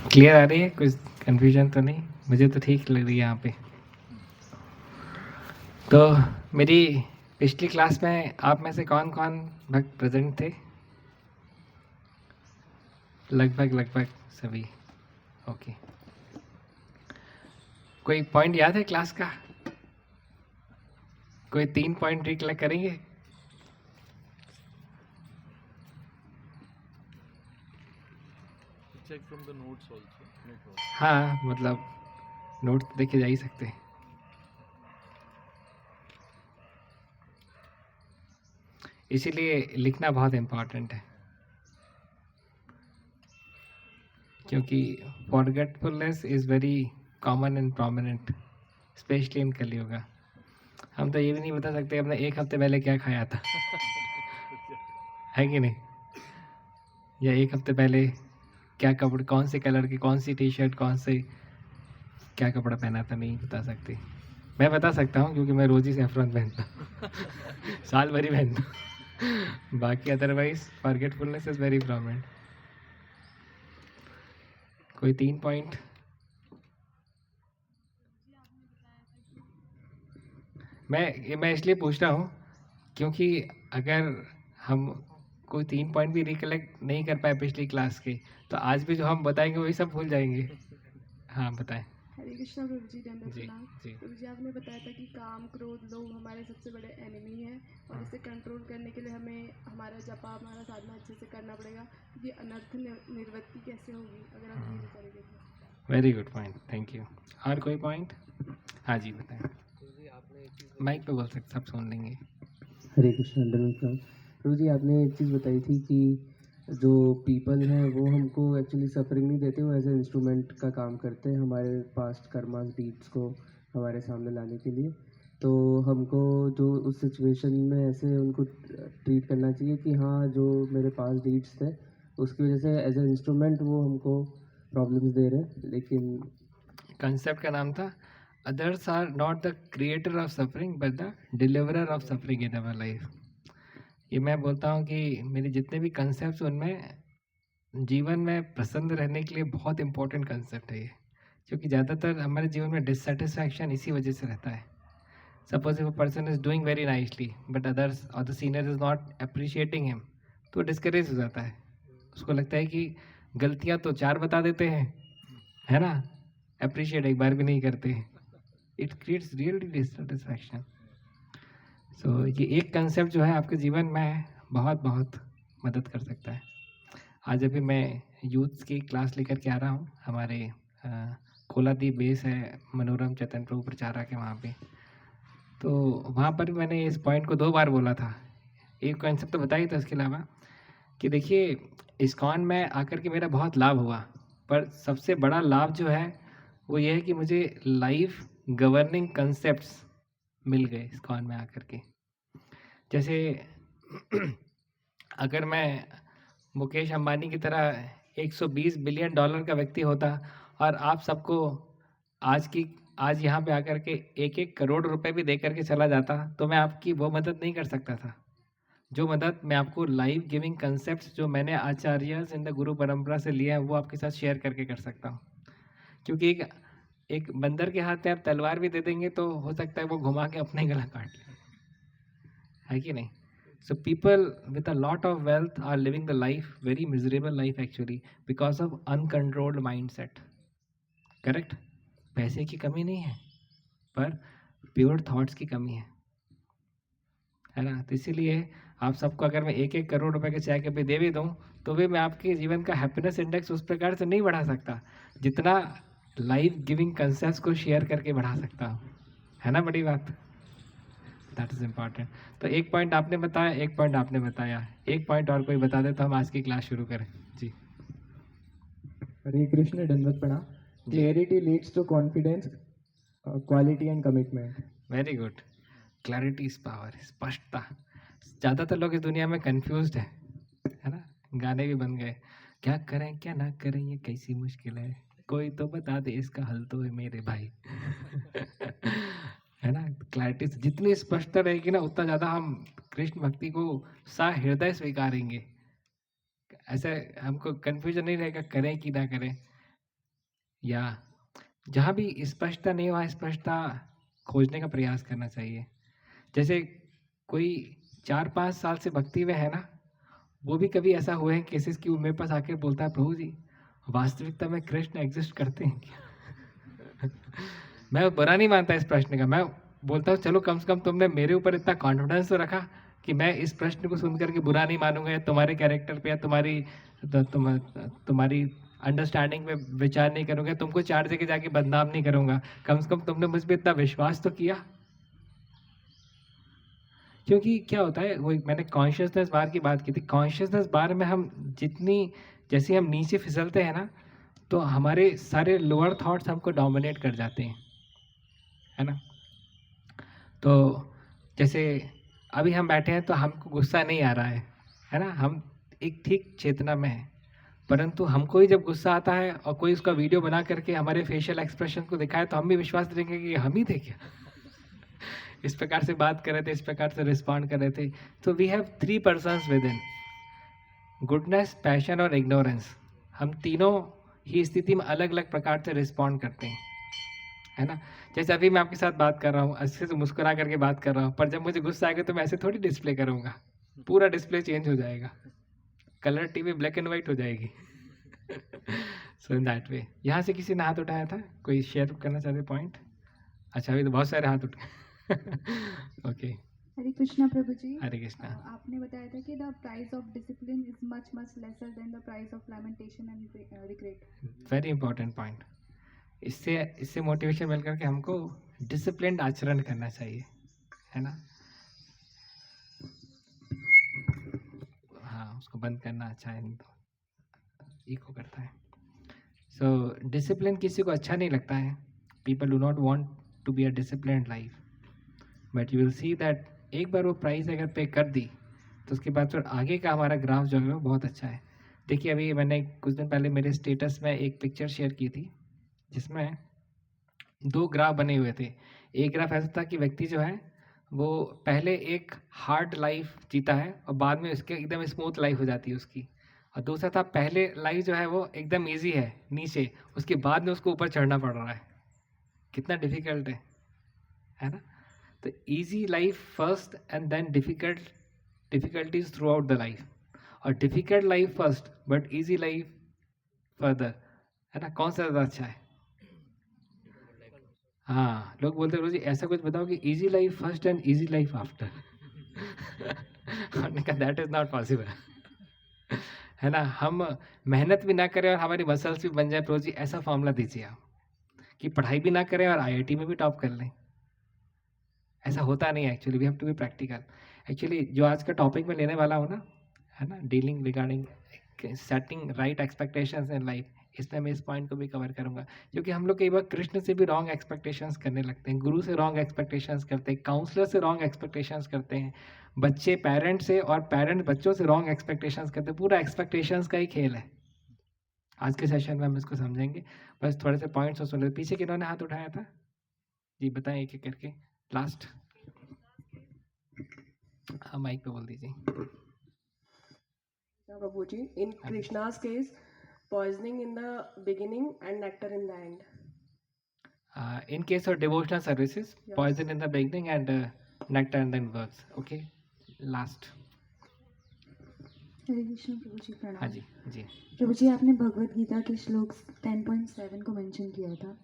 Clear आ रही है? कुछ कन्फ्यूजन तो नहीं? मुझे तो ठीक लग रही है यहाँ पे। तो मेरी पिछली क्लास में आप में से कौन कौन भक्त प्रेजेंट थे? लगभग सभी। ओके। कोई पॉइंट याद है क्लास का? कोई 3 पॉइंट रिकलेक्ट करेंगे? check from the notes also, no problem. हाँ, मतलब नोट तो देखे जा ही सकते हैं। इसीलिए लिखना बहुत इम्पोर्टेंट है, क्योंकि forgetfulness is very common and prominent, specially in Kaliyuga. हम तो ये भी नहीं बता सकते हमने 1 हफ्ते पहले क्या खाया था है कि नहीं? या 1 हफ्ते पहले क्या कपड़े, कौन से कलर की कौन सी टी शर्ट, कौन से क्या कपड़ा पहना था, नहीं बता सकते। मैं बता सकता हूँ क्योंकि मैं रोज़ ही सैफरन पहनता हूँ साल भर ही पहनता हूँ बाकी otherwise forgetfulness is very prominent. कोई 3 पॉइंट? मैं इसलिए पूछ रहा हूँ क्योंकि अगर हम कोई 3 पॉइंट भी रिकलेक्ट नहीं कर पाए पिछली क्लास के, तो आज भी जो हम बताएंगे वही सब भूल जाएंगे। हाँ बताएं। हरे कृष्णा प्रभु जी, दंडवत जी प्रणाम। जी प्रभु जी, आपने बताया था कि काम, क्रोध, लोभ हमारे सबसे बड़े एनिमी हैं और इसे कंट्रोल करने के लिए हमें हमारा जपा, हमारा साधना अच्छे से करना पड़ेगा। ये अनर्थ निवृत्ति कैसे होगी अगर हम ये नहीं करेंगे तो? Very good point, thank you. और कोई पॉइंट? हाँ जी बताएं। माइक पे बोल सकते, सब सुन लेंगे। हरे कृष्ण दंडवत प्रणाम। प्रभु जी, आपने एक चीज़ बताई थी कि जो पीपल हैं वो हमको एक्चुअली सफरिंग नहीं देते, वो एज ए इंस्ट्रूमेंट का काम करते हैं हमारे पास्ट कर्मास डीड्स को हमारे सामने लाने के लिए। तो हमको जो उस सिचुएशन में ऐसे उनको ट्रीट करना चाहिए कि हाँ, जो मेरे पास डीड्स थे उसकी वजह से एज ए इंस्ट्रूमेंट वो हमको प्रॉब्लम्स दे रहे हैं। लेकिन कंसेप्ट का नाम था others are not the creator of suffering but the deliverer of suffering in our life. ये मैं बोलता हूँ कि मेरे जितने भी कंसेप्ट उनमें जीवन में प्रसन्न रहने के लिए बहुत इंपॉर्टेंट कंसेप्ट है ये, क्योंकि ज़्यादातर हमारे जीवन में डिससेटिस्फैक्शन इसी वजह से रहता है। Suppose if a person is doing very nicely but others और the senior is not appreciating him, तो डिस्करेज हो जाता है। उसको लगता है कि गलतियाँ तो 4 बता देते हैं, है ना, अप्रिशिएट एक बार भी नहीं करते। It creates really dissatisfaction. So ये एक कंसेप्ट जो है आपके जीवन में बहुत बहुत मदद कर सकता है। आज अभी मैं यूथ्स की क्लास लेकर के आ रहा हूँ, हमारे कोलादीप बेस है मनोरम चैतन्य प्रभु प्रचारक है वहाँ पे। तो वहाँ पर भी मैंने इस पॉइंट को 2 बार बोला था। एक कॉन्सेप्ट तो बताया ही था, इसके अलावा कि देखिए इस्कॉन में आकर के मेरा बहुत लाभ हुआ, पर सबसे बड़ा लाभ जो है वो ये है कि मुझे लाइफ गवर्निंग कंसेप्ट्स मिल गए इस्कॉन में आकर के। जैसे अगर मैं मुकेश अंबानी की तरह 120 बिलियन डॉलर का व्यक्ति होता और आप सबको आज यहाँ पे आकर के 1-1 करोड़ रुपए भी दे करके चला जाता, तो मैं आपकी वो मदद नहीं कर सकता था जो मदद मैं आपको लाइफ गिविंग कंसेप्ट्स जो मैंने आचार्य इन द गुरु परंपरा से लिया है वो आपके साथ शेयर करके कर सकता हूँ। क्योंकि एक एक बंदर के हाथ में आप तलवार भी दे देंगे तो हो सकता है वो घुमा के अपना ही गला काट ले, है कि नहीं? So people with a lot of wealth are living the life, very miserable life actually, because of uncontrolled mindset. Correct? पैसे की कमी नहीं है, पर प्योर थॉट्स की कमी है ना? तो इसीलिए आप सबको अगर मैं 1-1 करोड़ रुपए के चाय कभी दे भी दूँ, तो भी मैं आपके जीवन का हैप्पीनेस इंडेक्स उस प्रकार से नहीं बढ़ा सकता जितना लाइफ गिविंग कंसेप्ट्स को शेयर करके बढ़ा सकता हूँ। है ना बड़ी बात? That is important. तो एक पॉइंट आपने बताया, एक पॉइंट आपने बताया, एक पॉइंट और कोई बता दे तो हम आज की क्लास शुरू करें। जी हरे कृष्ण दंडवत प्रणाम। जी, clarity leads to confidence, quality and commitment. Very good. Clarity is power, स्पष्टता। ज़्यादातर लोग इस दुनिया में कंफ्यूज्ड है ना? गाने भी बन गए, क्या करें क्या ना करें ये कैसी मुश्किल है, कोई तो बता दे इसका हल तो है मेरे भाई है ना? क्लैरिटी से जितनी स्पष्टता रहेगी ना उतना ज़्यादा हम कृष्ण भक्ति को सा हृदय स्वीकारेंगे। ऐसे हमको कंफ्यूजन नहीं रहेगा करें कि ना करें। या जहाँ भी स्पष्टता नहीं हुआ स्पष्टता खोजने का प्रयास करना चाहिए। जैसे कोई 4-5 साल से भक्ति में है ना, वो भी कभी ऐसा हुए हैं केसेस कि वो मेरे पास आके बोलता है प्रभु जी वास्तविकता में कृष्ण एग्जिस्ट करते हैं क्या? मैं बुरा नहीं मानता इस प्रश्न का, मैं बोलता हूँ चलो कम से कम तुमने मेरे ऊपर इतना कॉन्फिडेंस तो रखा कि मैं इस प्रश्न को सुनकर के बुरा नहीं मानूंगा या तुम्हारे कैरेक्टर पे या तुम्हारी अंडरस्टैंडिंग पे विचार नहीं करूंगा, तुमको 4 जगह जाके बदनाम नहीं करूंगा। कम से कम तुमने मुझ पर इतना विश्वास तो किया। क्योंकि क्या होता है, वो मैंने कॉन्शियसनेस बार की बात की थी, कॉन्शियसनेस बार में हम जैसे हम नीचे फिसलते हैं ना, तो हमारे सारे लोअर थॉट्स हमको डोमिनेट कर जाते हैं, है ना। तो जैसे अभी हम बैठे हैं तो हमको गुस्सा नहीं आ रहा है ना, हम एक ठीक चेतना में हैं, परंतु हमको ही जब गुस्सा आता है और कोई उसका वीडियो बना करके हमारे फेशियल एक्सप्रेशन को दिखाए तो हम भी विश्वास देंगे कि हम ही थे क्या। इस प्रकार से बात कर रहे थे, इस प्रकार से रिस्पॉन्ड कर रहे थे। तो we have 3 persons within, goodness, passion और इग्नोरेंस। हम तीनों ही स्थिति में अलग अलग प्रकार से रिस्पॉन्ड करते हैं, है ना। जैसे अभी मैं आपके साथ बात कर रहा हूँ, अच्छे से मुस्कुरा करके बात कर रहा हूँ, पर जब मुझे गुस्सा आएगा तो मैं ऐसे थोड़ी डिस्प्ले करूँगा, पूरा डिस्प्ले चेंज हो जाएगा, colour TV black and white हो जाएगी। सो इन दैट वे। यहाँ से किसी ने हाथ उठाया था, कोई शेयर करना चाहते पॉइंट? अच्छा, अभी तो बहुत सारे हाथ उठे। ओके, हरे कृष्णा प्रभु जी। हरे कृष्णा। आपने बताया था कि the price of discipline is much much lesser than the price of lamentation and regret. Very important point. इससे मोटिवेशन मिल करके हमको डिसिप्लिन्ड आचरण करना चाहिए, है ना। हाँ, उसको बंद करना अच्छा है, नहीं तो इको करता है। सो डिसिप्लिन किसी को अच्छा नहीं लगता है। People do not want to be a disciplined life, but you will see that एक बार वो प्राइस अगर पे कर दी तो उसके बाद फिर आगे का हमारा ग्राफ जो है वो बहुत अच्छा है। देखिए, अभी मैंने कुछ दिन पहले मेरे स्टेटस में एक पिक्चर शेयर की थी जिसमें 2 ग्राफ बने हुए थे। एक ग्राफ ऐसा था कि व्यक्ति जो है वो पहले एक हार्ड लाइफ जीता है और बाद में उसके एकदम स्मूथ लाइफ हो जाती है उसकी, और दूसरा था पहले लाइफ जो है वो एकदम ईजी है नीचे, उसके बाद में उसको ऊपर चढ़ना पड़ रहा है। कितना डिफिकल्ट है ना। तो easy life first and then difficulties throughout the life, और difficult life first but easy life further, है ना। कौन सा ज़्यादा अच्छा है? हाँ, लोग बोलते हैं जी ऐसा कुछ बताओ कि easy life first and easy life after. हमने कहा दैट इज नॉट पॉसिबल, है ना। हम मेहनत भी ना करें और हमारी मसल्स भी बन जाए, प्रो जी ऐसा फॉर्मूला दीजिए आप कि पढ़ाई भी ना करें और आईआईटी में भी टॉप कर लें। ऐसा होता नहीं है actually, we have to be practical. Actually जो आज का टॉपिक मैं लेने वाला हूँ ना, है ना, dealing regarding setting right expectations in life, इसमें मैं इस पॉइंट को भी कवर करूंगा। क्योंकि हम लोग कई बार कृष्ण से भी रॉन्ग एक्सपेक्टेशंस करने लगते हैं, गुरु से रॉन्ग एक्सपेक्टेशंस करते हैं, काउंसलर से रॉन्ग एक्सपेक्टेशंस करते हैं, बच्चे पेरेंट से और पेरेंट बच्चों से रॉन्ग एक्सपेक्टेशंस करते हैं। पूरा एक्सपेक्टेशंस का ही खेल है। आज के सेशन में हम इसको समझेंगे। बस थोड़े से पॉइंट्स सुन लो। पीछे किन्होंने हाथ उठाया था जी, बताएं एक एक करके। लास्ट, हाँ माइक पे बोल दीजिए। Babuji, in Krishna's case, poisoning in the beginning and nectar in the end. In case of devotional services, Yes. poison in the beginning and nectar and then works. Okay, last. हरे कृष्ण प्रभु जी, हाँ प्रणाम। जी जी। प्रभु जी, आपने भगवत गीता के श्लोक 10.7 को mention किया था।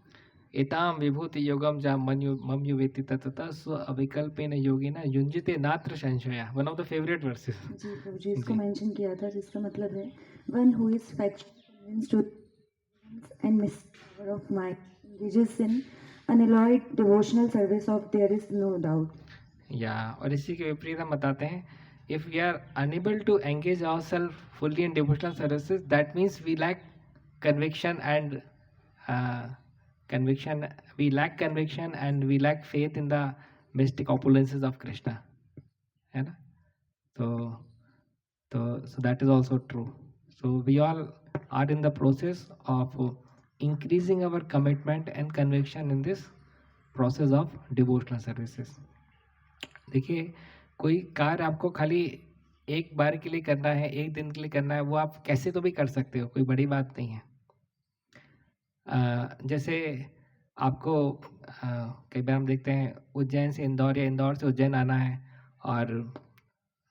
एताम विभूति योगम जा मम यु वेत्ति ततः स्व अविकल्पेन योगिना युञ्जते नात्र संशया। One of the favourite verses. जी प्रभु जी, इसको जी। मेंशन किया था, जिसका मतलब है one who is convinced to and miss power of mind engages in unalloyed devotional service of there is no doubt. या और इसी के विपरीत हम बताते हैं, if we are unable to engage ourselves fully in devotional services, that means we lack conviction and we lack faith in the mystic opulences of Krishna, है ना। So that is also true. So we all are in the process of increasing our commitment and conviction in this process of devotional services. देखिए, कोई कार्य आपको खाली एक बार के लिए करना है, एक दिन के लिए करना है, वो आप कैसे तो भी कर सकते हो, कोई बड़ी बात नहीं है। जैसे आपको कई बार हम देखते हैं उज्जैन से इंदौर या इंदौर से उज्जैन आना है और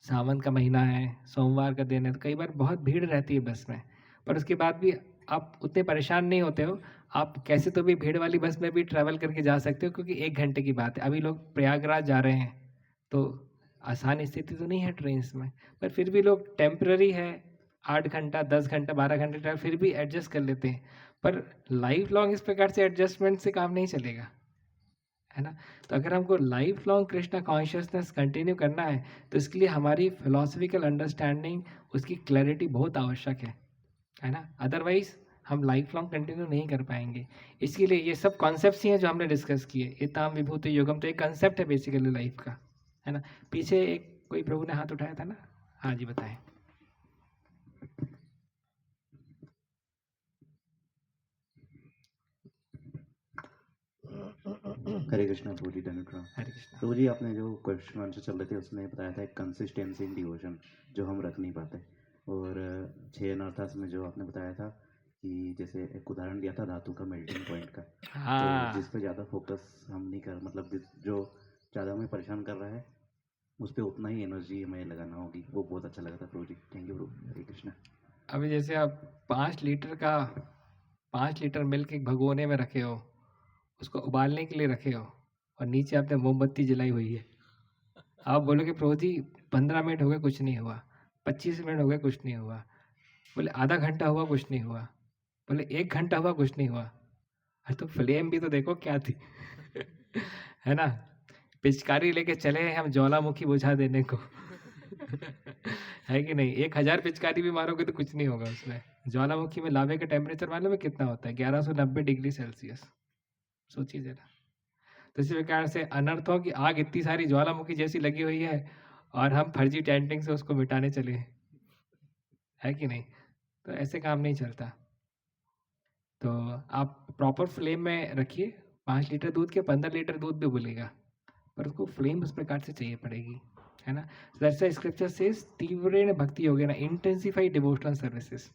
सावन का महीना है, सोमवार का दिन है, तो कई बार बहुत भीड़ रहती है बस में, पर उसके बाद भी आप उतने परेशान नहीं होते हो। आप कैसे तो भी भीड़ वाली बस में भी ट्रैवल करके जा सकते हो, क्योंकि 1 घंटे की बात है। अभी लोग प्रयागराज जा रहे हैं, तो आसान स्थिति तो नहीं है ट्रेन्स में, पर फिर भी लोग टेम्पररी है 8 घंटा, 10 घंटा, 12 घंटे ट्रैवल फिर भी एडजस्ट कर लेते हैं। पर लाइफ लॉन्ग इस प्रकार से एडजस्टमेंट से काम नहीं चलेगा, है ना। तो अगर हमको life long Krishna consciousness continue करना है, तो इसके लिए हमारी फिलोसफिकल अंडरस्टैंडिंग, उसकी क्लैरिटी बहुत आवश्यक है ना। अदरवाइज हम लाइफ लॉन्ग कंटिन्यू नहीं कर पाएंगे। इसके लिए ये सब कॉन्सेप्ट्स ही हैं जो हमने डिस्कस किए। एताम विभूति योगम तो एक कंसेप्ट है बेसिकली लाइफ का, है ना। पीछे एक कोई प्रभु ने हाथ उठाया था ना, हाँ जी बताएं। हरे कृष्णा प्रभु जी, धन्यवाद। हरे कृष्णा। प्रभु जी, आपने जो क्वेश्चन आंसर चल रहे थे उसमें बताया था एक कंसिस्टेंसी इन डिवोशन जो हम रख नहीं पाते, और 6 अनर्थास में जो आपने बताया था कि जैसे एक उदाहरण दिया था धातु का मेल्टिंग पॉइंट का, हाँ। तो जिस पे ज़्यादा फोकस हम नहीं कर, मतलब जो ज़्यादा हमें परेशान कर रहा है उस पर उतना ही एनर्जी हमें लगाना होगी। वो बहुत अच्छा लगा था प्रभु जी, थैंक यू प्रभु। हरे कृष्णा। अभी जैसे आप 5 लीटर मिल्क एक भगोने में रखे हो, उसको उबालने के लिए रखे हो, और नीचे आपने मोमबत्ती जलाई हुई है। आप बोलोगे प्रभु जी 15 मिनट हो गए कुछ नहीं हुआ, 25 मिनट हो गए कुछ नहीं हुआ, बोले आधा घंटा हुआ कुछ नहीं हुआ, बोले 1 घंटा हुआ कुछ नहीं हुआ। अरे तो फ्लेम भी तो देखो क्या थी है ना। पिचकारी लेके चले हैं हम ज्वालामुखी बुझा देने को है कि नहीं। 1000 पिचकारी भी मारोगे तो कुछ नहीं होगा उसमें। ज्वालामुखी में लावे का टेम्परेचर मालूम है कितना होता है? 1190 डिग्री सेल्सियस। सोचिए जरा। तो इसी प्रकार से अनर्थों की आग इतनी सारी ज्वालामुखी जैसी लगी हुई है, और हम फर्जी टेंटिंग से उसको मिटाने चले हैं, है कि नहीं। तो ऐसे काम नहीं चलता। तो आप प्रॉपर फ्लेम में रखिए। 5 लीटर दूध के 15 लीटर दूध भी उबलेगा, पर उसको फ्लेम उस प्रकार से चाहिए पड़ेगी, है ना। दैट्स व्हाई स्क्रिप्चर सेज तीव्रेण भक्ति योगेन इंटेंसिफाई डिवोशनल सर्विसेज।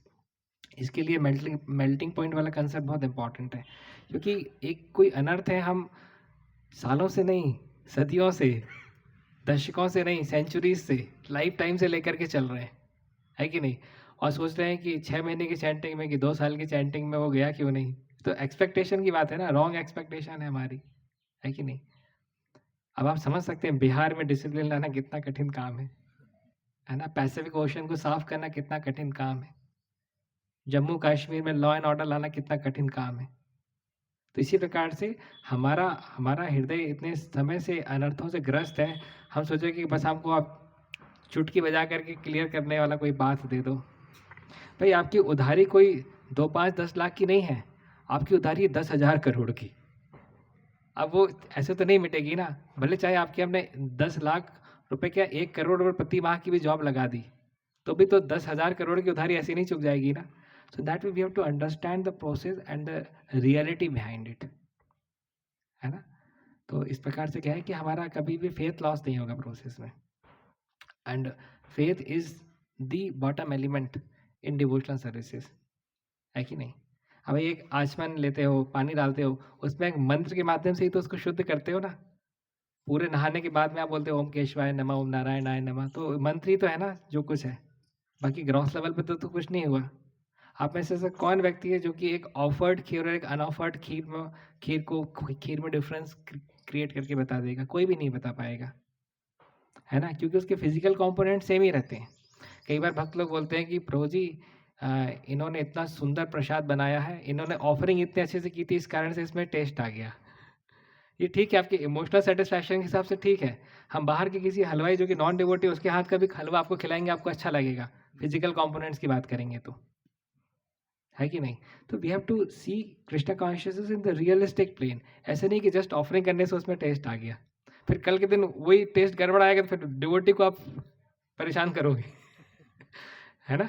इसके लिए मेल्टिंग पॉइंट वाला कंसेप्ट बहुत इंपॉर्टेंट है, क्योंकि एक कोई अनर्थ है, हम सालों से नहीं, सदियों से, दशकों से नहीं, सेंचुरीज से, लाइफ टाइम से लेकर के चल रहे हैं, है कि नहीं। और सोच रहे हैं कि 6 महीने की चैंटिंग में कि 2 साल की चैंटिंग में वो गया क्यों नहीं। तो एक्सपेक्टेशन की बात है ना, रॉन्ग एक्सपेक्टेशन है हमारी, है कि नहीं। अब आप समझ सकते हैं बिहार में डिसिप्लिन लाना कितना कठिन काम है ना। पैसिफिक ओशन को साफ करना कितना कठिन काम है। जम्मू कश्मीर में लॉ एंड ऑर्डर लाना कितना कठिन काम है। तो इसी प्रकार से हमारा हृदय इतने समय से अनर्थों से ग्रस्त है, हम सोचे कि बस हमको आप चुटकी बजा करके क्लियर करने वाला कोई बात दे दो। भाई आपकी उधारी कोई 2, 5, 10 लाख की नहीं है, आपकी उधारी है 10,000 करोड़ की। अब वो ऐसे तो नहीं मिटेगी ना, भले चाहे आपके हमने 10 लाख रुपए क्या 1 करोड़ और प्रति माह की भी जॉब लगा दी, तो भी तो 10,000 करोड़ की उधारी ऐसे नहीं चुक जाएगी ना। So that we have to understand the process and the reality behind it, है ना। तो इस प्रकार से क्या है कि हमारा कभी भी फेथ लॉस नहीं होगा प्रोसेस में, and faith is the bottom element in devotional services, है कि नहीं। अब एक आचमन लेते हो, पानी डालते हो, उसमें एक मंत्र के माध्यम से ही तो उसको शुद्ध करते हो ना। पूरे नहाने के बाद में आप बोलते हो ओम केशवाय नमः, ओम नारायणाय नमः, तो मंत्र ही तो है ना जो कुछ है। बाकी ग्रॉस लेवल पे तो कुछ नहीं हुआ। आप में से ऐसा कौन व्यक्ति है जो कि एक ऑफर्ड खीर और एक अनऑफर्ड खीर में डिफरेंस क्रिएट करके बता देगा? कोई भी नहीं बता पाएगा, है ना, क्योंकि उसके फिजिकल कंपोनेंट सेम ही रहते हैं। कई बार भक्त लोग बोलते हैं कि प्रभु जी इन्होंने इतना सुंदर प्रसाद बनाया है, इन्होंने ऑफरिंग इतने अच्छे से की थी, इस कारण से इसमें टेस्ट आ गया। ये ठीक है, आपके इमोशनल सेटिस्फैक्शन के हिसाब से ठीक है। हम बाहर के किसी हलवाई जो कि नॉन डिवोटी, उसके हाथ का भी हलवा आपको खिलाएंगे, आपको अच्छा लगेगा। फिजिकल कंपोनेंट्स की बात करेंगे तो, है कि नहीं। तो we have to see Krishna consciousness in the realistic plane. ऐसे नहीं कि जस्ट ऑफरिंग करने से उसमें टेस्ट आ गया, फिर कल के दिन वही टेस्ट गड़बड़ आएगा तो फिर डिवोटी को आप परेशान करोगे है ना।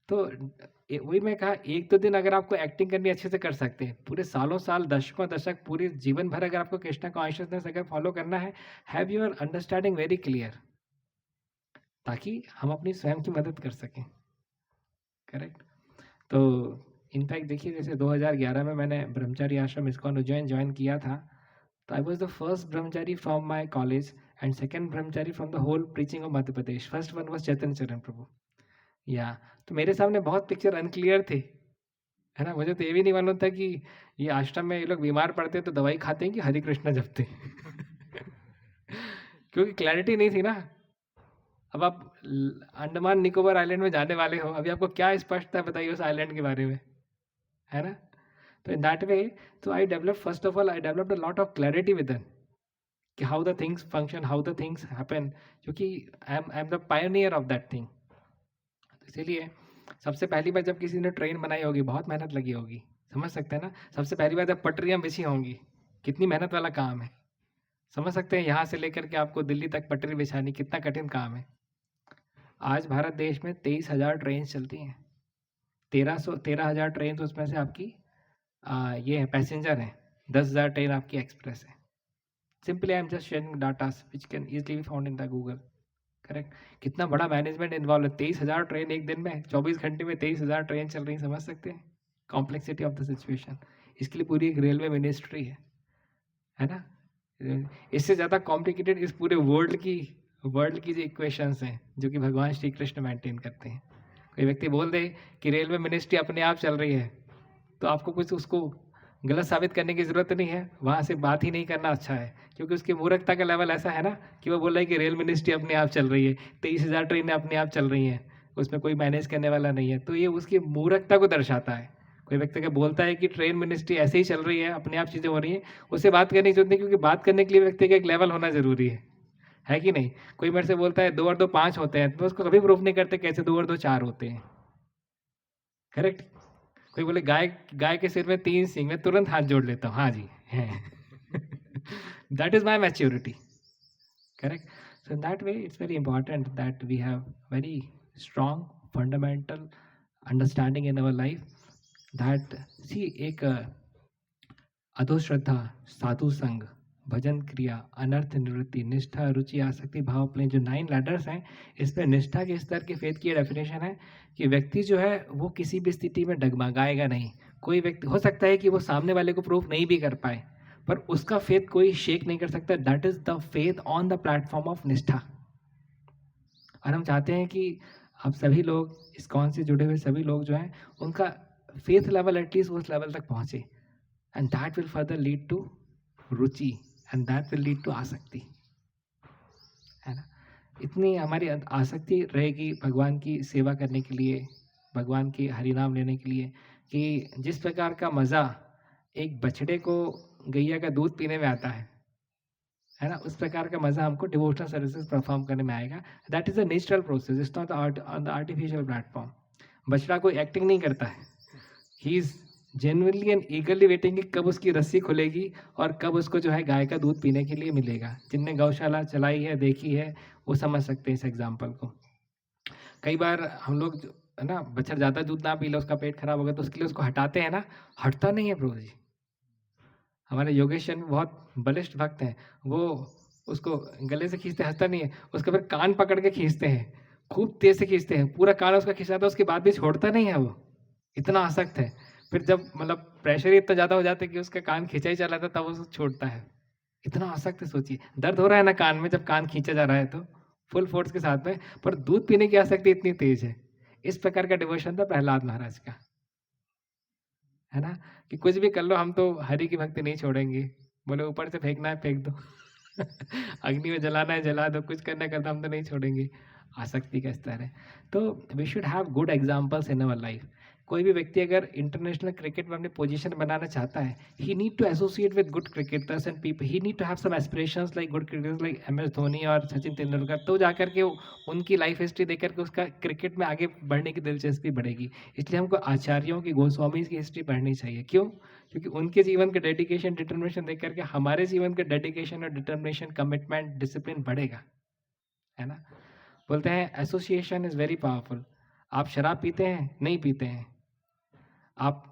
तो वही मैं कहा, 1-2 दिन अगर आपको एक्टिंग करनी अच्छे से कर सकते हैं, पूरे सालों साल, दशकों दशक, पूरे जीवन भर अगर आपको कृष्णा कॉन्शियसनेस अगर फॉलो करना है, have your understanding very clear, ताकि हम अपनी स्वयं की मदद कर सकें। करेक्ट। तो इनफैक्ट देखिए जैसे 2011 में मैंने ब्रह्मचारी आश्रम इस्कॉन उज्जैन ज्वाइन किया था, तो I was the first brahmachari from my college and second brahmachari from the whole preaching of Madhya Pradesh. First one was Chaitanya Charan Prabhu. या तो मेरे सामने बहुत पिक्चर अनक्लियर थे, है ना. मुझे तो ये भी नहीं मालूम था कि ये आश्रम में ये लोग बीमार पड़ते हैं तो दवाई खाते हैं कि हरे कृष्णा जपते हैं. क्योंकि क्लैरिटी नहीं थी ना. अब आप अंडमान निकोबार आइलैंड में जाने वाले हो, अभी आपको क्या स्पष्टता बताइए उस आइलैंड के बारे में, है ना. तो इन दैट वे, तो I develop first of all I developed a lot of clarity with them कि how the things function, how the things happen, क्योंकि I am the pioneer of that thing. इसीलिए सबसे पहली बार जब किसी ने train बनाई होगी बहुत मेहनत लगी होगी, समझ सकते हैं ना. सबसे पहली बार जब पटरियाँ बिछी होंगी कितनी मेहनत वाला काम है, समझ सकते हैं. यहाँ से लेकर के आपको दिल्ली तक पटरी बिछानी कितना कठिन काम है. आज भारत देश में 23,000 ट्रेन चलती हैं. 13,000 ट्रेन तो उसमें से आपकी ये है पैसेंजर हैं, 10,000 ट्रेन आपकी एक्सप्रेस है. Simply I am just sharing datas which can easily be found in the Google. Correct. कितना बड़ा मैनेजमेंट इन्वॉल्व है. 23,000 ट्रेन एक दिन में, 24 घंटे में 23,000 ट्रेन चल रही हैं. समझ सकते हैं कॉम्प्लेक्सिटी ऑफ द सिचुएशन. इसके लिए पूरी एक रेलवे मिनिस्ट्री है ना. इससे ज़्यादा कॉम्प्लिकेटेड इस पूरे वर्ल्ड की जो इक्वेशंस हैं जो कि भगवान श्री कृष्ण मेंटेन करते हैं. कोई व्यक्ति बोल दे कि रेलवे मिनिस्ट्री अपने आप चल रही है तो आपको कुछ उसको गलत साबित करने की ज़रूरत नहीं है. वहाँ से बात ही नहीं करना अच्छा है, क्योंकि उसकी मूर्खता का लेवल ऐसा है ना कि वो बोल रहा है कि रेल मिनिस्ट्री अपने आप चल रही है, 23,000 ट्रेनें अपने आप चल रही हैं, उसमें कोई मैनेज करने वाला नहीं है. तो ये उसकी मूर्खता को दर्शाता है. कोई व्यक्ति का बोलता है कि ट्रेन मिनिस्ट्री ऐसे ही चल रही है, अपने आप चीज़ें हो रही हैं, उससे बात करने की जरूरत नहीं, क्योंकि बात करने के लिए व्यक्ति का एक लेवल होना ज़रूरी है कि नहीं. कोई मेरे से बोलता है 2 और 2 5 होते हैं, तो उसको कभी प्रूफ नहीं करते कैसे 2 और 2 4 होते हैं. करेक्ट. कोई बोले गाय के सिर में 3 सींग, मैं तुरंत हाथ जोड़ लेता हूँ, हाँ जी हैं. That is my maturity. Correct. So in that way it's very important that we have very strong fundamental understanding in our life. That see एक अधोश्रद्धा, साधु संग, भजन क्रिया, अनर्थ निवृत्ति, निष्ठा, रुचि, आसक्ति, भाव प्ले, जो 9 लैडर्स हैं, इस पर निष्ठा के स्तर के फेथ की डेफिनेशन है कि व्यक्ति जो है वो किसी भी स्थिति में डगमगाएगा नहीं. कोई व्यक्ति हो सकता है कि वो सामने वाले को प्रूफ नहीं भी कर पाए, पर उसका फेथ कोई शेक नहीं कर सकता. That is the faith on the platform of निष्ठा. और हम चाहते हैं कि आप सभी लोग, इस्कॉन से जुड़े हुए सभी लोग जो हैं, उनका फेथ लेवल एटलीस्ट उस लेवल तक पहुँचे, and that will further lead to रुचि, and that will lead to आसक्ति, है ना. इतनी हमारी आसक्ति रहेगी भगवान की सेवा करने के लिए, भगवान की हरिनाम लेने के लिए, कि जिस प्रकार का मज़ा एक बछड़े को गैया का दूध पीने में आता है ना, उस प्रकार का मज़ा हमको डिवोशनल सर्विसेज परफॉर्म करने में आएगा. That is a natural process, it's not on the artificial platform. बछड़ा कोई एक्टिंग नहीं करता है. He is genuinely and ईगरली waiting कि कब उसकी रस्सी खुलेगी और कब उसको जो है गाय का दूध पीने के लिए मिलेगा. जिनने गौशाला चलाई है, देखी है, वो समझ सकते हैं इस एग्जाम्पल को. कई बार हम लोग है ना, बछड़ा ज़्यादा दूध ना पी ले, उसका पेट खराब होगा, तो उसके लिए उसको हटाते हैं ना, हटता नहीं है प्रभु जी. हमारे योगेश्वर में बहुत बलिष्ठ भक्त हैं, वो उसको गले से खींचते, हंसता नहीं है, उसके फिर कान पकड़ के खींचते हैं, खूब तेज से खींचते हैं, पूरा कान उसका खींचाता है, उसके बाद भी छोड़ता नहीं है. वो इतना आसक्त है. फिर जब मतलब प्रेशर ही इतना ज़्यादा हो जाता है कि उसका कान खींचा ही चला था, तब वो छोड़ता है. इतना आसक्त है. सोचिए, दर्द हो रहा है ना कान में जब कान खींचा जा रहा है तो फुल फोर्स के साथ में, पर दूध पीने की आसक्ति इतनी तेज है. इस प्रकार का डिवोशन था प्रहलाद महाराज का, है ना, कि कुछ भी कर लो, हम तो हरि की भक्ति नहीं छोड़ेंगे. बोले ऊपर से फेंकना है फेंक दो, अग्नि में जलाना है जला दो, कुछ करना करता हम तो नहीं छोड़ेंगे. आसक्ति का स्तर है. तो we should have good examples in our life. कोई भी व्यक्ति अगर इंटरनेशनल क्रिकेट में अपनी पोजीशन बनाना चाहता है, he need to associate with good cricketers and people. He need to have some aspirations like good cricketers like MS Dhoni और सचिन तेंदुलकर. तो जाकर के उनकी लाइफ हिस्ट्री देख करके उसका क्रिकेट में आगे बढ़ने की दिलचस्पी बढ़ेगी. इसलिए हमको आचार्यों की, गोस्वामी की हिस्ट्री पढ़नी चाहिए. क्यों? क्योंकि उनके जीवन का डेडिकेशन, डिटर्मिनेशन देख करके हमारे जीवन का डेडिकेशन और डिटर्मिनेशन, कमिटमेंट, डिसिप्लिन बढ़ेगा, है ना. बोलते हैं एसोसिएशन इज़ वेरी पावरफुल. आप शराब पीते हैं? नहीं पीते हैं. आप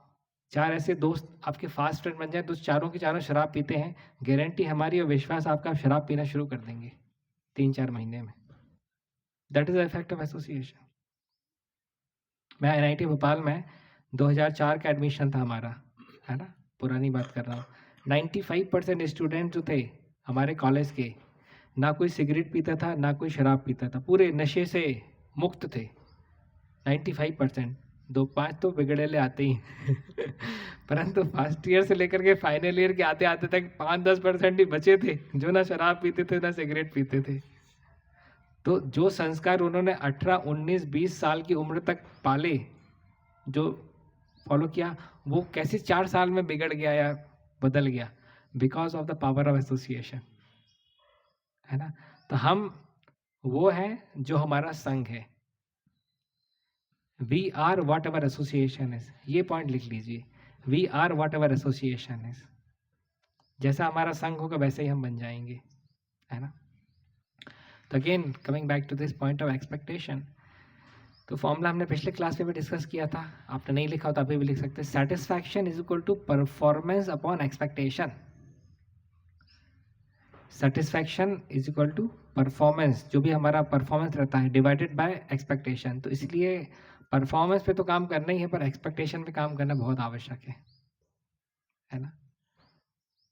4 ऐसे दोस्त आपके फास्ट फ्रेंड बन जाए, तो चारों के चारों शराब पीते हैं, गारंटी हमारी और विश्वास आपका, आप शराब पीना शुरू कर देंगे 3-4 महीने में. That is the effect of association. मैं NIT भोपाल में 2004 का एडमिशन था हमारा, है ना, पुरानी बात कर रहा हूँ। 95% स्टूडेंट जो थे हमारे कॉलेज के, ना कोई सिगरेट पीता था ना कोई शराब पीता था, पूरे नशे से मुक्त थे 95%। 2-5 तो बिगड़ेले आते ही परंतु फर्स्ट ईयर से लेकर के फाइनल ईयर के आते आते तक 5-10% ही बचे थे जो ना शराब पीते थे ना सिगरेट पीते थे। तो जो संस्कार उन्होंने 18, 19, 20 साल की उम्र तक पाले, जो फॉलो किया, वो कैसे 4 साल में बिगड़ गया या बदल गया? Because of the power of association, है ना। तो हम वो हैं जो हमारा संघ है। We are whatever association is, ये पॉइंट लिख लीजिए। We are whatever association is. जैसा हमारा संघ होगा वैसे ही हम बन जाएंगे, है ना। तो again coming back to this point of expectation, तो फॉर्मूला हमने पिछले क्लास में भी डिस्कस किया था, आपने नहीं लिखा हो तो अभी भी लिख सकते हैं। Satisfaction is equal to performance upon expectation. Satisfaction is equal to performance, जो भी हमारा परफॉर्मेंस रहता है, डिवाइडेड बाय एक्सपेक्टेशन। तो इसलिए परफॉर्मेंस पे तो काम करना ही है, पर एक्सपेक्टेशन पे काम करना बहुत आवश्यक है ना।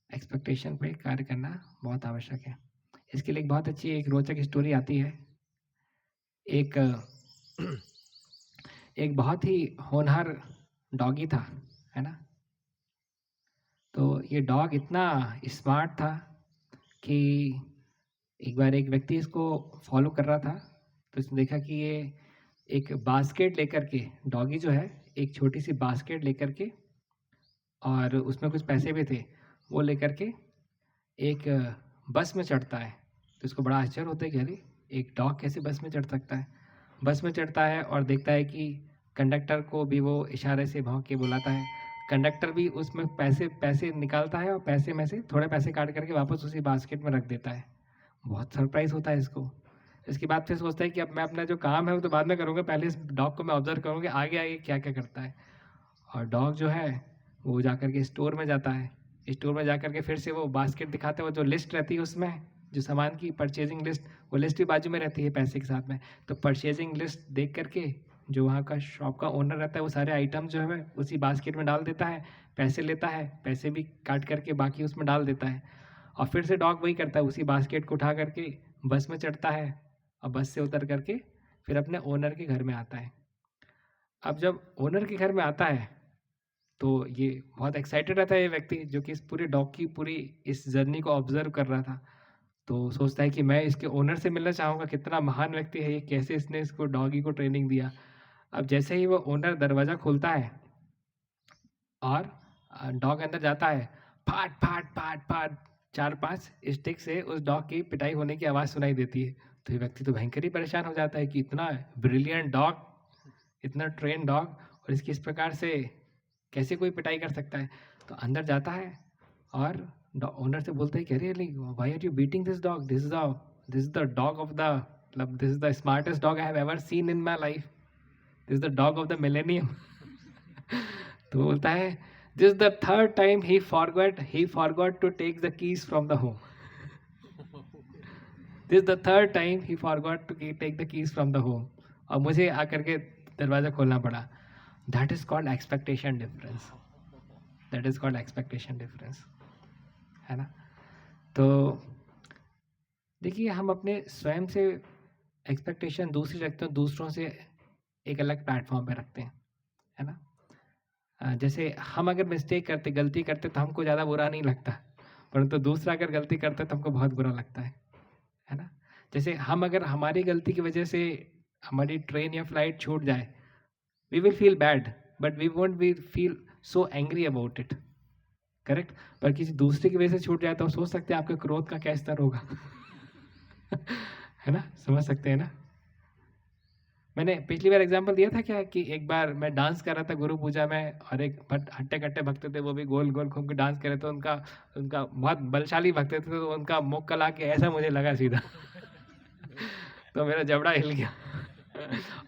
एक्सपेक्टेशन पे कार्य करना बहुत आवश्यक है। इसके लिए एक बहुत अच्छी एक रोचक स्टोरी आती है। एक बहुत ही होनहार डॉगी था, है ना। तो ये डॉग इतना स्मार्ट था कि एक बार एक व्यक्ति इसको फॉलो कर रहा था, तो इसने देखा कि ये एक बास्केट लेकर के, डॉगी जो है एक छोटी सी बास्केट लेकर के, और उसमें कुछ पैसे भी थे, वो लेकर के एक बस में चढ़ता है। तो इसको बड़ा आश्चर्य होता है कि अरे एक डॉग कैसे बस में चढ़ सकता है। बस में चढ़ता है और देखता है कि कंडक्टर को भी वो इशारे से भौंक के बुलाता है। कंडक्टर भी उसमें पैसे निकालता है और पैसे में से थोड़े पैसे काट करके वापस उसी बास्केट में रख देता है। बहुत सरप्राइज़ होता है इसको। इसके बाद फिर सोचता है कि अब मैं अपना जो काम है वो तो बाद में करूँगा, पहले इस डॉग को मैं ऑब्जर्व करूँगा आगे आगे क्या क्या करता है। और डॉग जो है वो जा कर के स्टोर में जाता है। स्टोर में जा कर के फिर से वो बास्केट दिखाते हैं, वो जो लिस्ट रहती है उसमें जो सामान की परचेजिंग लिस्ट, वो लिस्ट भी बाजू में रहती है पैसे के साथ में। तो परचेजिंग लिस्ट देख करके जो वहाँ का शॉप का ओनर रहता है वो सारे आइटम जो है उसी बास्केट में डाल देता है, पैसे लेता है, पैसे भी काट करके बाकी उसमें डाल देता है। और फिर से डॉग वही करता है, उसी बास्केट को उठा करके बस में चढ़ता है और बस से उतर करके फिर अपने ओनर के घर में आता है। अब जब ओनर के घर में आता है तो ये बहुत एक्साइटेड रहता है ये व्यक्ति, जो कि इस पूरे डॉग की पूरी इस जर्नी को ऑब्जर्व कर रहा था। तो सोचता है कि मैं इसके ओनर से मिलना चाहूँगा, कितना महान व्यक्ति है ये, कैसे इसने इसको डॉगी को ट्रेनिंग दिया। अब जैसे ही वो ओनर दरवाज़ा खोलता है और डॉग अंदर जाता है, फाट फाट फाट फाट 4-5 स्टिक से उस डॉग की पिटाई होने की आवाज़ सुनाई देती है। तो ये व्यक्ति तो भयंकर ही परेशान हो जाता है कि इतना ब्रिलियंट डॉग, इतना ट्रेन डॉग, और इसकी इस प्रकार से कैसे कोई पिटाई कर सकता है। तो अंदर जाता है और ओनर से बोलते हैं कि अरे why are you beating this dog, this is the dog of the, मतलब this is the smartest dog I have ever seen in my life, this is the dog of the millennium. तो बोलता है this is the third time he forgot to take the keys from the home, this is the third time he forgot to take the keys from the home, और मुझे आकर के दरवाज़ा खोलना पड़ा। That is called expectation difference, that is called expectation difference, है ना। तो देखिए हम अपने स्वयं से एक्सपेक्टेशन दूसरी रखते हैं, दूसरों से एक अलग प्लेटफॉर्म पे रखते हैं, है ना। जैसे हम अगर मिस्टेक करते, गलती करते तो हमको ज़्यादा बुरा नहीं लगता, परंतु दूसरा अगर गलती करता तो हमको बहुत बुरा लगता है ना। जैसे हम अगर हमारी गलती की वजह से हमारी ट्रेन या फ्लाइट छूट जाए, we will feel bad but we won't be feel so angry about it, correct. पर किसी दूसरे की वजह से छूट जाए तो सोच सकते हैं आपके क्रोध का क्या स्तर होगा। है ना, समझ सकते हैं ना। मैंने पिछली बार एग्जांपल दिया था क्या कि एक बार मैं डांस कर रहा था गुरु पूजा में, और एक हट्टे कट्टे भक्त थे, वो भी गोल गोल घूम के डांस कर रहे थे। उनका बहुत बलशाली भक्त थे, तो उनका मुख कला के ऐसा मुझे लगा सीधा। तो मेरा जबड़ा हिल गया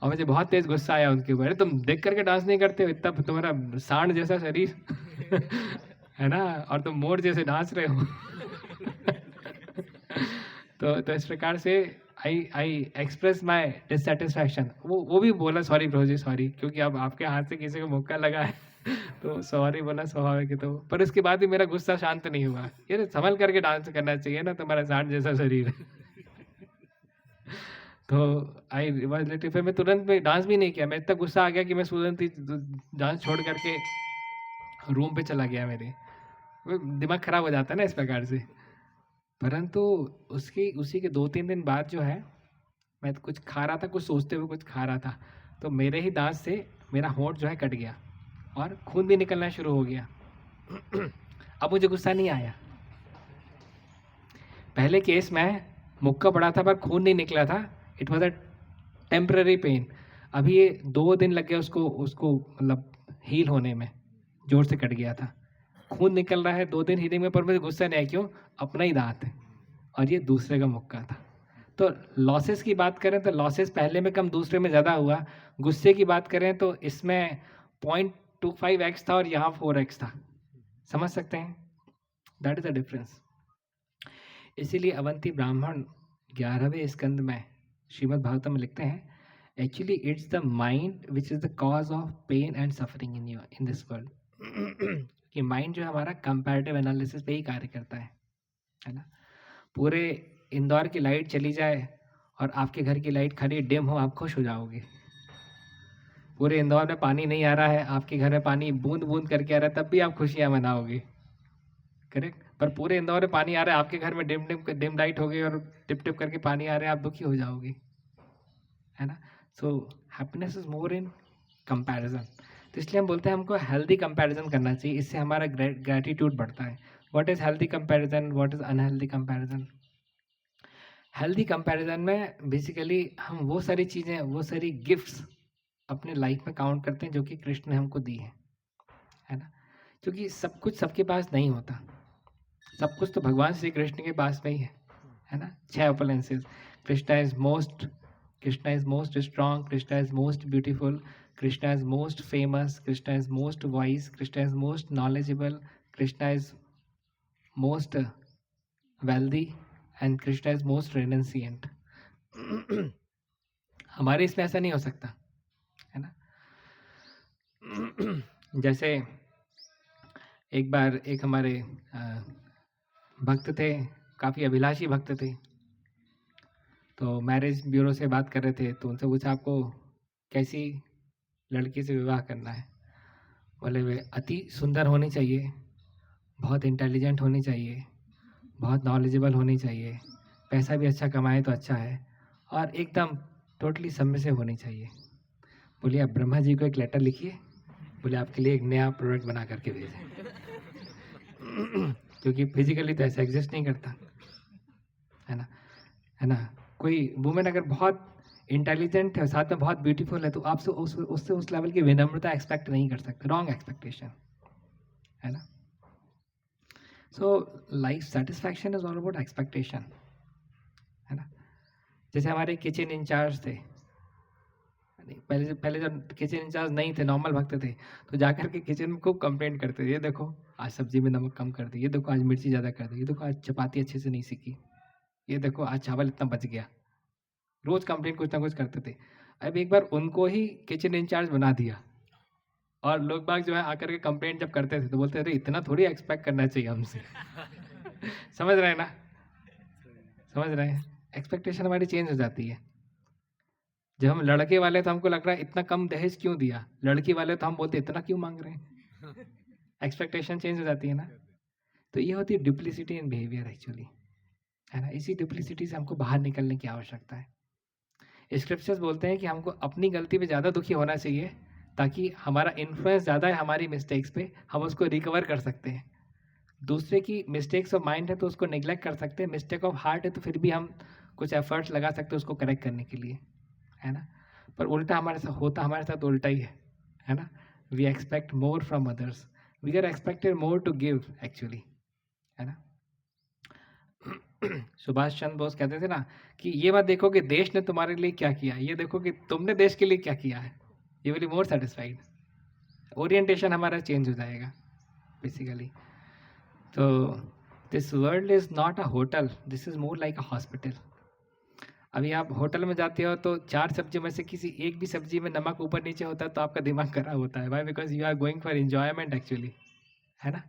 और मुझे बहुत तेज गुस्सा आया उनके ऊपर। तुम देख करके डांस नहीं करते हो, इतना तुम्हारा सांड जैसा शरीर है ना, और तुम मोर जैसे नाच रहे हो। तो इस प्रकार से आई एक्सप्रेस माई डिससेटिस्फैक्शन. वो भी बोला सॉरी ब्रो जी सॉरी, क्योंकि अब आपके हाथ से किसी को मुक्का लगा है तो सॉरी बोला स्वाभाविक है. तो पर उसके बाद भी मेरा गुस्सा शांत नहीं हुआ. ये संभल करके डांस करना चाहिए ना, तुम्हारा सांड जैसा शरीर है. तो आई रिवाइज लेटर, फिर मैं तुरंत में डांस भी नहीं किया. मैं इतना गुस्सा आ गया कि मैं तुरंत ही डांस छोड़ करके रूम पे चला गया. मेरे दिमाग खराब हो जाता है ना इस प्रकार से. परंतु उसी के 2-3 दिन बाद जो है, मैं कुछ खा रहा था, कुछ सोचते हुए कुछ खा रहा था, तो मेरे ही दांत से मेरा होंठ जो है कट गया और खून भी निकलना शुरू हो गया. अब मुझे गुस्सा नहीं आया. पहले केस में मुक्का पड़ा था पर खून नहीं निकला था. It was a temporary pain. अभी ये 2 दिन लग गया उसको मतलब हील होने में. जोर से कट गया था, खून निकल रहा है, 2 दिन हीलिंग में, पर मुझे गुस्सा नहीं आया. क्यों? अपना ही दांत है और ये दूसरे का मुक्का था. तो लॉसेस की बात करें तो लॉसेस पहले में कम, दूसरे में ज़्यादा हुआ. गुस्से की बात करें तो इसमें 0.25x था और यहाँ 4x था. समझ सकते हैं? That is the difference. इसीलिए अवंती ब्राह्मण 11वें स्कंद में श्रीमद् भागवतम में लिखते हैं, actually it's the mind which is the cause of pain and suffering in this world. कि माइंड जो है हमारा कंपैरेटिव एनालिसिस पे ही कार्य करता है ना. पूरे इंदौर की लाइट चली जाए और आपके घर की लाइट खाली डिम हो, आप खुश हो जाओगे. पूरे इंदौर में पानी नहीं आ रहा है, आपके घर में पानी बूंद बूंद करके आ रहा है, तब भी आप खुशियाँ मनाओगे. करेक्ट. पर पूरे इंदौर में पानी आ रहा है, आपके घर में डिम लाइट हो गई और टिप टिप करके पानी आ रहा है, आप दुखी हो जाओगे, है ना. So happiness is more in comparison. तो इसलिए हम बोलते हैं हमको हेल्दी कंपैरिजन करना चाहिए. इससे हमारा ग्रैटिट्यूड बढ़ता है. What is healthy comparison, what is unhealthy comparison? Healthy comparison में बेसिकली हम वो सारी चीज़ें, वो सारी गिफ्ट्स अपने लाइफ में काउंट करते हैं जो कि कृष्ण ने हमको दी है ना. क्योंकि सब कुछ सबके पास नहीं होता. सब कुछ तो भगवान श्री कृष्ण के पास में ही है ना. 6 opulences. Krishna is most strong, Krishna is most beautiful, Krishna is most famous, Krishna is most wise, Krishna is most knowledgeable, Krishna is most wealthy and Krishna is most renunciant. हमारे इसमें ऐसा नहीं हो सकता है ना. जैसे एक बार एक हमारे भक्त थे, काफ़ी अभिलाषी भक्त थे. तो मैरिज ब्यूरो से बात कर रहे थे, तो उनसे पूछा आपको कैसी लड़की से विवाह करना है. बोले वे अति सुंदर होनी चाहिए, बहुत इंटेलिजेंट होनी चाहिए, बहुत नॉलेजेबल होनी चाहिए, पैसा भी अच्छा कमाए तो अच्छा है, और एकदम टोटली सबमिसिव होनी चाहिए. बोलिए आप ब्रह्मा जी को एक लेटर लिखिए, बोले आपके लिए एक नया प्रोडक्ट बना करके भेजें. क्योंकि फिजिकली तो ऐसा एग्जिस्ट नहीं करता है ना. कोई वुमेन अगर बहुत इंटेलिजेंट है, साथ में बहुत ब्यूटीफुल है, तो आपसे उससे उस लेवल की विनम्रता एक्सपेक्ट नहीं कर सकते. रॉन्ग एक्सपेक्टेशन है ना. So life satisfaction is all about expectation है ना. जैसे हमारे किचन इंचार्ज थे, पहले जब किचन इंचार्ज नहीं थे, नॉर्मल भक्त थे, तो जाकर के किचन में खूब कंप्लेंट करते थे. ये देखो आज सब्जी में नमक कम कर दी, ये देखो आज मिर्ची ज़्यादा कर दी, ये देखो आज चपाती अच्छे से नहीं सीखी, ये देखो आज चावल इतना बच गया. रोज कंप्लेंट कुछ ना कुछ करते थे. अब एक बार उनको ही किचन इंचार्ज बना दिया, और लोग बाग जो है आकर के कंप्लेंट जब करते थे तो बोलते थे इतना थोड़ी एक्सपेक्ट करना चाहिए हमसे. समझ रहे हैं ना, समझ रहे हैं. एक्सपेक्टेशन हमारी चेंज हो जाती है. जब हम लड़के वाले तो हमको लग रहा है इतना कम दहेज क्यों दिया, लड़की वाले तो हम बोलते इतना क्यों मांग रहे हैं. एक्सपेक्टेशन चेंज हो जाती है ना. तो ये होती है डुप्लिसिटी इन बिहेवियर एक्चुअली, है ना. इसी डुप्लिसिटी से हमको बाहर निकलने की आवश्यकता है. स्क्रिप्चर्स बोलते हैं कि हमको अपनी गलती पे ज़्यादा दुखी होना चाहिए, ताकि हमारा इन्फ्लुएंस ज़्यादा है हमारी मिस्टेक्स पे, हम उसको रिकवर कर सकते हैं. दूसरे की मिस्टेक्स ऑफ माइंड है तो उसको नेग्लेक्ट कर सकते हैं, मिस्टेक ऑफ हार्ट है तो फिर भी हम कुछ एफर्ट्स लगा सकते हैं उसको करेक्ट करने के लिए, है ना. पर उल्टा हमारे साथ होता, हमारे साथ उल्टा ही है ना. We expect more from others, we are expected more to give actually, है ना. सुभाष चंद्र बोस कहते थे ना कि ये बात देखो कि देश ने तुम्हारे लिए क्या किया, ये देखो कि तुमने देश के लिए क्या किया है. You will be more satisfied. Orientation हमारा चेंज हो जाएगा बेसिकली. तो this world is not a hotel, this is more like a hospital. अभी आप होटल में जाते हो तो 4 सब्जियों में से किसी एक भी सब्जी में नमक ऊपर नीचे होता है तो आपका दिमाग खराब होता है। Why? Because you are going for enjoyment actually, है ना?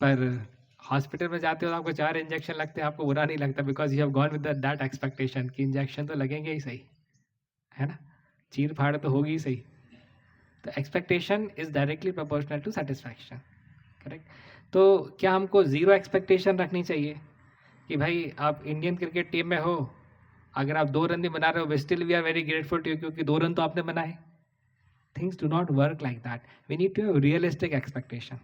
पर हॉस्पिटल में जाते हो तो आपको 4 इंजेक्शन लगते हैं, आपको बुरा नहीं लगता because you have gone with that expectation कि इंजेक्शन तो लगेंगे ही सही, है ना? चीर-फाड़ तो होगी ही सही। तो expectation is directly proportional to satisfaction, correct? तो क्या हमको ज़ीरो एक्सपेक्टेशन रखनी चाहिए कि भाई आप इंडियन क्रिकेट टीम में हो, अगर आप 2 रन भी बना रहे हो, still we are very grateful to you क्योंकि 2 रन तो आपने बनाए। Things do not work like that. We need to have realistic expectation,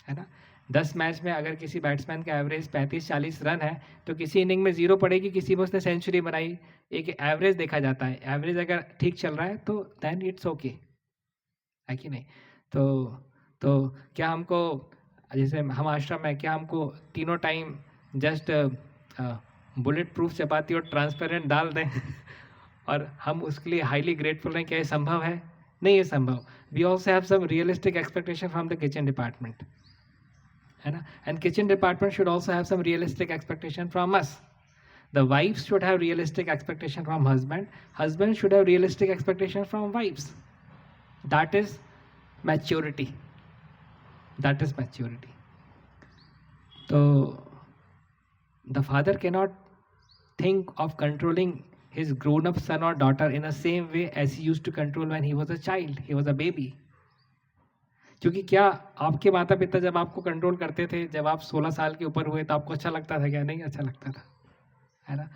है ना? 10 मैच में अगर किसी बैट्समैन का एवरेज 35-40 रन है तो किसी इनिंग में 0 पड़ेगी, किसी में उसने सेंचुरी बनाई। एक एवरेज देखा जाता है, एवरेज अगर ठीक चल रहा है तो दैन इट्स ओके, है कि नहीं? तो क्या हमको, जैसे हम आश्रम में, क्या हमको तीनों टाइम जस्ट बुलेट प्रूफ चपाती और ट्रांसपेरेंट डाल दें और हम उसके लिए हाईली ग्रेटफुल हैं? क्या ये संभव है? नहीं है संभव। We also have some realistic expectation from the kitchen department, है ना? And kitchen department should also have some realistic expectation from us. The wives should have realistic expectation from husband. Husband should have realistic expectation from wives. That is maturity. That is maturity. So the father cannot think of controlling his grown-up son or daughter in the same way as he used to control when he was a child, he was a baby. क्योंकि क्या आपके माता पिता जब आपको control करते थे, जब आप 16 साल के ऊपर हुए तो आपको अच्छा लगता था क्या? नहीं अच्छा लगता था, है ना?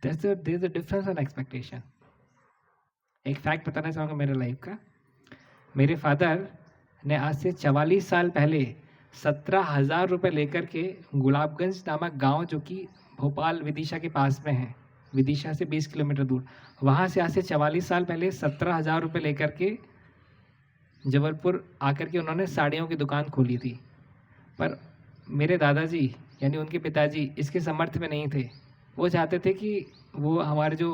there's a difference in expectation. एक फैक्ट बताना चाहूँगा मेरे लाइफ का। मेरे फादर ने आज से 44 साल पहले 17,000 रुपये लेकर के गुलाबगंज नामक गांव, जो कि भोपाल विदिशा के पास में है, विदिशा से 20 किलोमीटर दूर, वहाँ से आज से 44 साल पहले 17,000 रुपये लेकर के जबलपुर आकर के उन्होंने साड़ियों की दुकान खोली थी। पर मेरे दादाजी यानी उनके पिताजी इसके समर्थ में नहीं थे। वो चाहते थे कि वो हमारे जो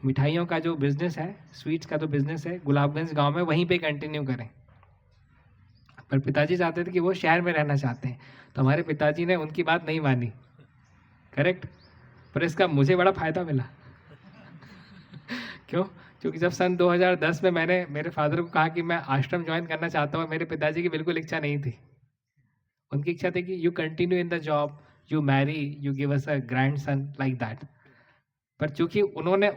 मिठाइयों का जो बिज़नेस है, स्वीट्स का जो बिज़नेस है गुलाबगंज गांव में, वहीं पे कंटिन्यू करें। पर पिताजी चाहते थे कि वो शहर में रहना चाहते हैं, तो हमारे पिताजी ने उनकी बात नहीं मानी, करेक्ट? पर इसका मुझे बड़ा फ़ायदा मिला। क्यों? क्योंकि जब सन 2010 में मैंने मेरे फादर को कहा कि मैं आश्रम ज्वाइन करना चाहता हूँ, मेरे पिताजी की बिल्कुल इच्छा नहीं थी। उनकी इच्छा थी कि you continue in the job, you Mary, you give us a grandson, like that. पर चूंकि उन्होंने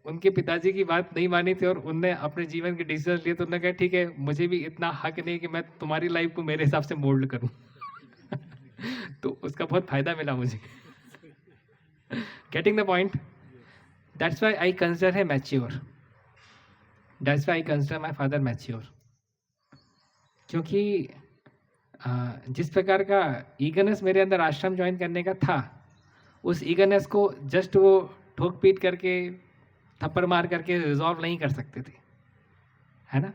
उनके पिताजी की बात नहीं मानी थी और उनने अपने जीवन के डिसीजन लिए, तो उन्होंने कहा ठीक है, मुझे भी इतना हक नहीं कि मैं तुम्हारी लाइफ को मेरे हिसाब से मोल्ड करूं। तो उसका बहुत फायदा मिला मुझे। Getting the point? That's why I consider him mature, that's why I consider my father mature. क्योंकि जिस प्रकार का ईगरनेस मेरे अंदर आश्रम ज्वाइन करने का था, उस ईगरनेस को जस्ट वो ठोक पीट करके, थप्पड़ मार करके रिजॉल्व नहीं कर सकते थे, है ना?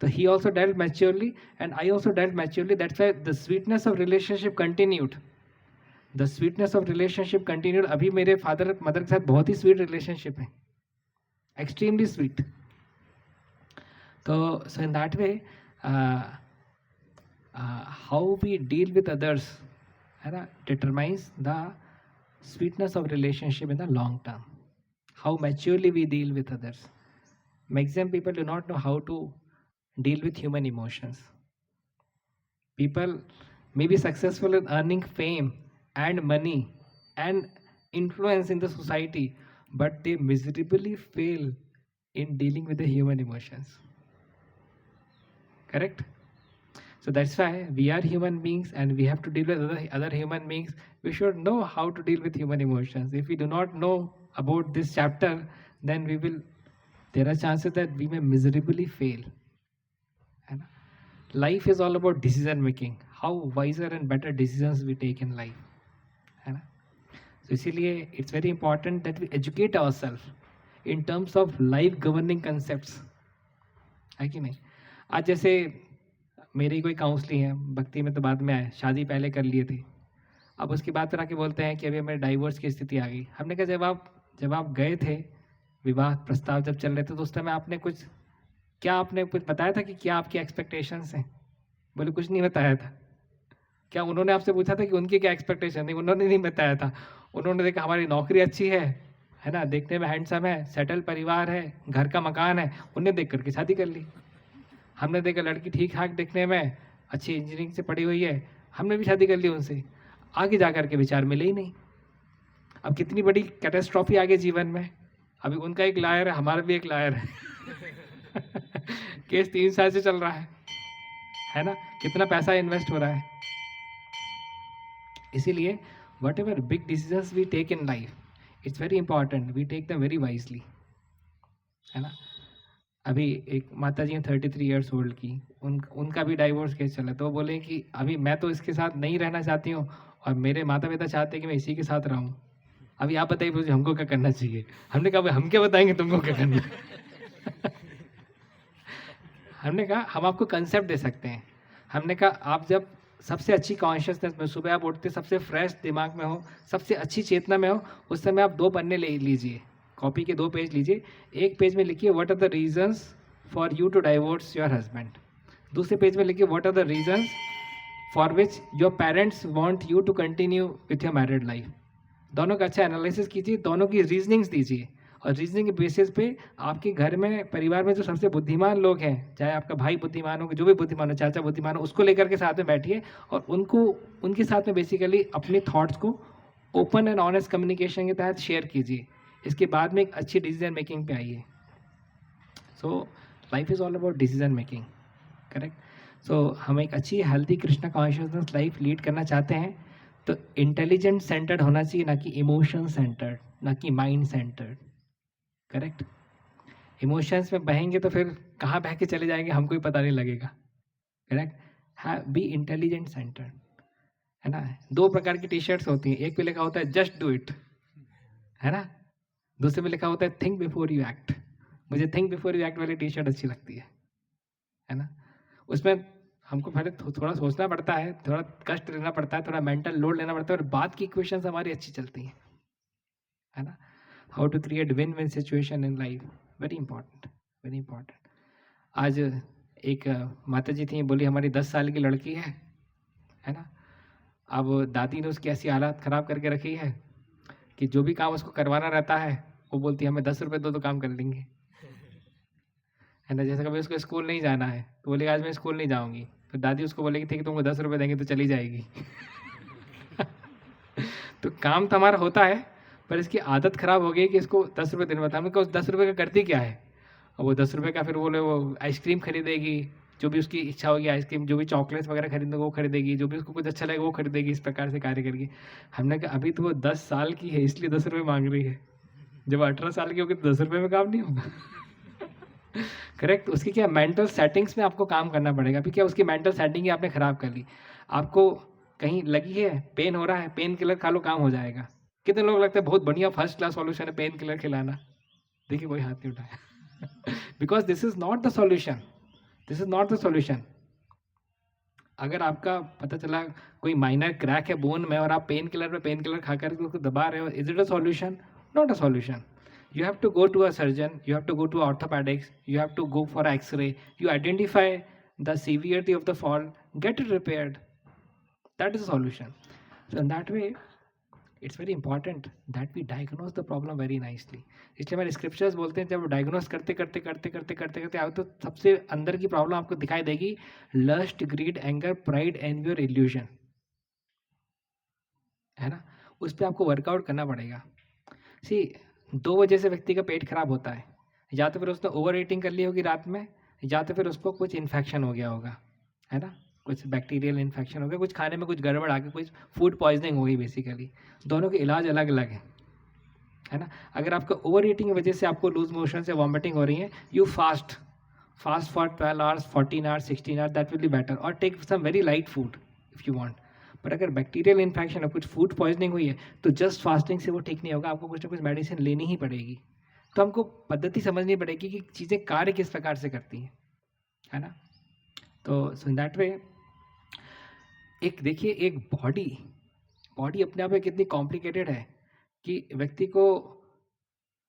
तो he also dealt maturely and I also dealt maturely. That's why the sweetness of relationship continued, the sweetness of relationship continued. अभी मेरे फादर मदर के साथ बहुत ही स्वीट रिलेशनशिप है, एक्सट्रीमली स्वीट। तो so in that way how we deal with others, है ना, determines the sweetness of relationship in the long term. How maturely we deal with others. Maximum people do not know how to deal with human emotions. People may be successful in earning fame and money and influence in the society, but they miserably fail in dealing with the human emotions. Correct? So that's why we are human beings and we have to deal with other human beings. We should know how to deal with human emotions. If we do not know about this chapter, then there are chances that we may miserably fail. Life is all about decision making. How wiser and better decisions we take in life. So इसीलिए it's very important that we educate ourselves in terms of life governing concepts. है कि नहीं? आज जैसे मेरी कोई counselling है, भक्ति में तो बाद में आए, शादी पहले कर लिए थे, अब उसके बाद फिर आके बोलते हैं कि अभी हमें डाइवोर्स की स्थिति आ गई। हमने कहा जब आप गए थे, विवाह प्रस्ताव जब चल रहे थे, तो उस टाइम आपने कुछ बताया था कि क्या आपकी एक्सपेक्टेशंस हैं? बोले कुछ नहीं बताया था। क्या उन्होंने आपसे पूछा था कि उनकी क्या एक्सपेक्टेशन थी? उन्होंने नहीं बताया था। उन्होंने देखा हमारी नौकरी अच्छी है है ना, देखने में हैंडसम है, सेटल परिवार है, घर का मकान है, उन्हें देख करके शादी कर ली। हमने देखा लड़की ठीक ठाक दिखने में, अच्छी इंजीनियरिंग से पढ़ी हुई है, हमने भी शादी कर ली उनसे। आगे जा कर के विचार मिले ही नहीं। अब कितनी बड़ी कैटेस्ट्रॉफी आगे जीवन में। अभी उनका एक लायर है, हमारा भी एक लायर है केस 3 साल से चल रहा है ना, कितना पैसा इन्वेस्ट हो रहा है। इसीलिए whatever big decisions we take in life, it's very important we take them very wisely, है ना। अभी एक माता जी हैं 33 ईयर्स ओल्ड की, उनका भी डाइवोर्स केस चला, तो वो बोले कि अभी मैं तो इसके साथ नहीं रहना चाहती हूँ और मेरे माता पिता चाहते हैं कि मैं इसी के साथ रहूँ। अभी आप बताइए मुझे हमको क्या करना चाहिए। हमने कहा हम क्या बताएंगे तुमको क्या करना है हमने कहा हम आपको कंसेप्ट दे सकते हैं। हमने कहा आप जब सबसे अच्छी कॉन्शियसनेस में सुबह आप उठते, सबसे फ्रेश दिमाग में हो, सबसे अच्छी चेतना में हो, उस समय आप 2 पन्ने ले लीजिए, कॉपी के 2 पेज लीजिए। एक पेज में लिखिए what are the reasons for you to divorce your husband. दूसरे पेज में लिखिए what are the reasons for which your parents want you to continue with your married life. दोनों का अच्छा एनालिसिस कीजिए, दोनों की रीजनिंग्स दीजिए, और रीजनिंग के बेसिस पे आपके घर में, परिवार में जो सबसे बुद्धिमान लोग हैं, चाहे आपका भाई बुद्धिमान हो, जो भी बुद्धिमान हो, चाचा बुद्धिमान हो, उसको लेकर के साथ में बैठिए और उनके साथ में बेसिकली अपने थॉट्स को ओपन एंड ऑनेस्ट कम्युनिकेशन के तहत शेयर कीजिए। इसके बाद में एक अच्छी डिसीजन मेकिंग पे आइए। So life is all about decision making, correct. सो हम एक अच्छी healthy Krishna consciousness life lead करना चाहते हैं, तो इंटेलिजेंट सेंटर्ड होना चाहिए, ना कि इमोशन सेंटर्ड, ना कि माइंड सेंटर्ड, करेक्ट। इमोशंस में बहेंगे तो फिर कहाँ बह के चले जाएंगे हमको ही पता नहीं लगेगा, करेक्ट। हाँ, बी इंटेलिजेंट सेंटर्ड, है ना। 2 प्रकार की टी-शर्ट्स होती हैं, एक पे लिखा होता है जस्ट डू इट, है ना, दूसरे पे लिखा होता है थिंक बिफोर यू एक्ट। मुझे थिंक बिफोर यू एक्ट वाली टी-शर्ट अच्छी लगती है ना। उसमें हमको पहले थोड़ा सोचना पड़ता है, थोड़ा कष्ट लेना पड़ता है, थोड़ा मेंटल लोड लेना पड़ता है, और बाद की इक्वेशंस हमारी अच्छी चलती हैं, है ना। How to create win win situation in life, very important, very important. आज एक माता जी थी, बोली हमारी 10 साल की लड़की है ना। अब दादी ने उसकी ऐसी हालत ख़राब करके रखी है कि जो भी काम उसको करवाना रहता है वो बोलती है हमें 10 रुपये दो तो काम कर लेंगे, है ना। जैसे कभी उसको स्कूल नहीं जाना है तो बोलेगी आज मैं स्कूल नहीं जाऊँगी, फिर दादी उसको बोलेगी ठीक है तुमको 10 रुपये देंगे तो चली जाएगी तो काम तो हमारा होता है, पर इसकी आदत ख़राब हो गई कि इसको 10 रुपये देने बताया। हमने कहा उस 10 रुपये का करती क्या है, और वो 10 रुपये का फिर बोले वो आइसक्रीम खरीदेगी, जो भी उसकी इच्छा होगी आइसक्रीम, जो भी चॉकलेट्स वगैरह खरीदेगी वो खरीदेगी, जो भी उसको कुछ अच्छा लगेगा वो खरीदेगी, इस प्रकार से कार्य करेगी। हमने कहा अभी तो वो 10 साल की है इसलिए 10 रुपये मांग रही है, जब 18 साल की होगी तो 10 रुपये में काम नहीं होगा करेक्ट। उसकी क्या मेंटल सेटिंग्स में आपको काम करना पड़ेगा। अभी क्या उसकी मेंटल सेटिंग ही आपने ख़राब कर ली, आपको कहीं लगी है, पेन हो रहा है, पेन किलर खा लो काम हो जाएगा। कितने लोग लगता है बहुत बढ़िया फर्स्ट क्लास सॉल्यूशन है पेन किलर खिलाना, देखिए कोई हाथ नहीं उठाया because this is not the solution, this is not the solution. अगर आपका पता चला कोई माइनर क्रैक है बोन में और आप पेन किलर पे पेन किलर खा कर उसको दबा रहे हो, is it a solution? Not a solution. You have to go to a surgeon, you have to go to orthopedics, you have to go for x-ray, you identify the severity of the fall, get it repaired. That is a solution. So in that way, it's very important that we diagnose the problem very nicely. इसलिए हमारे scriptures बोलते हैं जब diagnose करते आओ तो सबसे अंदर की प्रॉब्लम आपको दिखाई देगी, lust, greed, anger, pride and your illusion, है ना। उस पर आपको वर्कआउट करना पड़ेगा। सी 2 वजह से व्यक्ति का पेट खराब होता है, या तो फिर उसने ओवर ईटिंग कर ली होगी रात में, या तो फिर उसको कुछ इन्फेक्शन हो गया होगा, है ना, कुछ बैक्टीरियल इन्फेक्शन हो गया, कुछ खाने में कुछ गड़बड़ आ गई, कुछ फूड पॉइजनिंग हो गई। बेसिकली दोनों के इलाज अलग अलग है ना। अगर आपको ओवर ईटिंग की वजह से आपको लूज मोशन से वॉमिटिंग हो रही है, you fast for 12 hours, 14 hours, 16 hours, that will be better, और take some very light food if you want. पर अगर बैक्टीरियल इन्फेक्शन है, कुछ फूड पॉइजनिंग हुई है, तो जस्ट फास्टिंग से वो ठीक नहीं होगा, आपको कुछ ना कुछ मेडिसिन लेनी ही पड़ेगी। तो हमको पद्धति समझनी पड़ेगी कि चीज़ें कार्य किस प्रकार से करती हैं, है ना। तो सो इन दैट वे एक देखिए, एक बॉडी अपने आप में कितनी कॉम्प्लिकेटेड है कि व्यक्ति को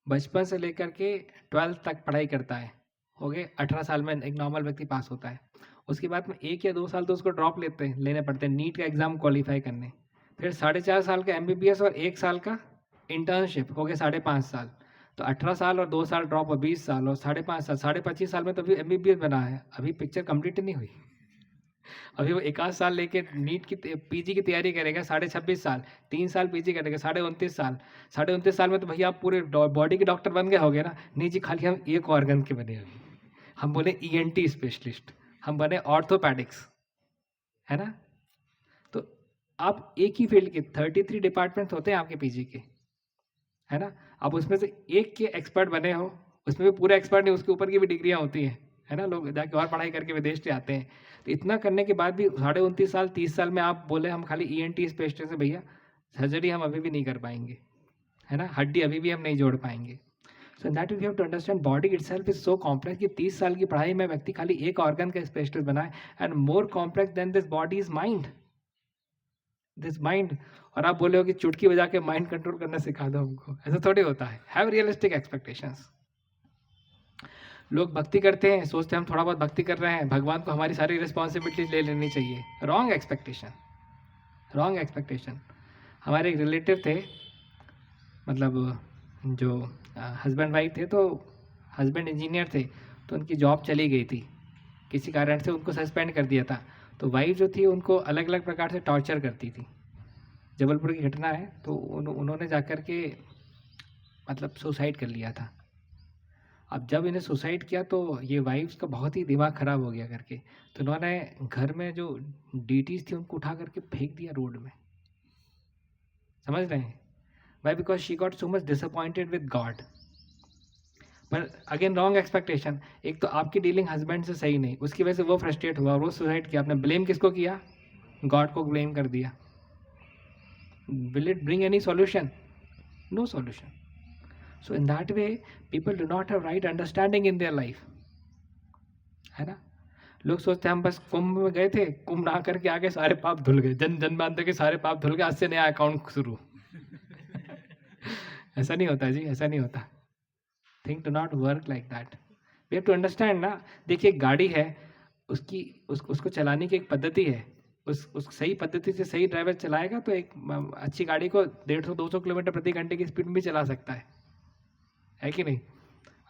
बचपन से लेकर के 12th तक पढ़ाई करता है, हो गए 18 साल में एक नॉर्मल व्यक्ति पास होता है, उसके बाद में 1 या 2 साल तो उसको ड्रॉप लेने पड़ते हैं नीट का एग्ज़ाम क्वालिफाई करने, फिर 4.5 साल का MBBS और 1 साल का इंटर्नशिप हो गए 5.5 साल, तो 18 साल और 2 साल ड्रॉप और 20 साल और 5.5 साल, 25.5 साल में तो अभी MBBS बना है, अभी पिक्चर कंप्लीट नहीं हुई। अभी वो 1 आध साल लेके नीट की पीजी की तैयारी करेगा, 26.5 साल, 3 साल पीजी करेगा, 29.5 साल, 29.5 साल में तो भैया आप पूरे बॉडी के डॉक्टर बन गए होगे ना। नहीं जी, खाली हम एक ऑर्गन के बने अभी, हम बोले ENT स्पेशलिस्ट, हम बने ऑर्थोपैडिक्स, है ना। तो आप एक ही फील्ड के 33 डिपार्टमेंट्स होते हैं आपके पीजी के, है ना। आप उसमें से एक के एक्सपर्ट बने हो, उसमें भी पूरे एक्सपर्ट नहीं, उसके ऊपर की भी डिग्रियाँ होती हैं, है ना। लोग जाके और पढ़ाई करके विदेश से आते हैं। तो इतना करने के बाद भी 29.5 साल 30 साल में आप बोले हम खाली ENT स्पेशलिस्ट से, भैया सर्जरी हम अभी भी नहीं कर पाएंगे, है ना, हड्डी अभी भी हम नहीं जोड़ पाएंगे। So that we have to understand body itself is so complex कि 30 साल की पढ़ाई में व्यक्ति खाली एक ऑर्गन का स्पेशलिस्ट बना है। And more complex than this body is mind, this mind. और आप बोले हो कि चुटकी बजा के माइंड कंट्रोल करना सिखा दो हमको, ऐसा थोड़ी होता है। Have realistic expectations. लोग भक्ति करते हैं, सोचते हैं हम थोड़ा बहुत भक्ति कर रहे हैं, भगवान को हमारी सारी रिस्पॉन्सिबिलिटीज ले लेनी चाहिए। Wrong expectation, wrong expectation. हमारे एक रिलेटिव थे, मतलब जो हस्बैंड वाइफ थे, तो हस्बैंड इंजीनियर थे, तो उनकी जॉब चली गई थी, किसी कारण से उनको सस्पेंड कर दिया था। तो वाइफ जो थी उनको अलग अलग प्रकार से टॉर्चर करती थी। जबलपुर की घटना है। तो उन्होंने जाकर के मतलब सुसाइड कर लिया था। अब जब इन्हें सुसाइड किया तो ये वाइफ्स का बहुत ही दिमाग ख़राब हो गया करके, तो उन्होंने घर में जो DTs थी उनको उठा करके फेंक दिया रोड में। समझ रहे हैं? Why? Because she got so much disappointed with God. पर अगेन रॉन्ग एक्सपेक्टेशन। एक तो आपकी डीलिंग हस्बैंड से सही नहीं, उसकी वजह से वो फ्रस्ट्रेट हुआ और वो सुसाइड किया। आपने ब्लेम किसको किया? गॉड को ब्लेम कर दिया। Will it bring any solution? No solution. So in that way, people do not have right understanding in their life, है ना। लोग सोचते हैं हम बस कुंभ में गए थे, कुंभ नहा करके आगे सारे पाप धुल गए, जन बांधते के सारे पाप धुल गए, आज से नया अकाउंट शुरू। ऐसा नहीं होता जी, ऐसा नहीं होता। Things do not work like that. We have to understand ना। देखिए गाड़ी है, उसको चलाने की एक पद्धति है। उस सही पद्धति से सही ड्राइवर चलाएगा तो एक अच्छी गाड़ी को 150-200 किलोमीटर प्रति घंटे की स्पीड में भी चला सकता है कि नहीं?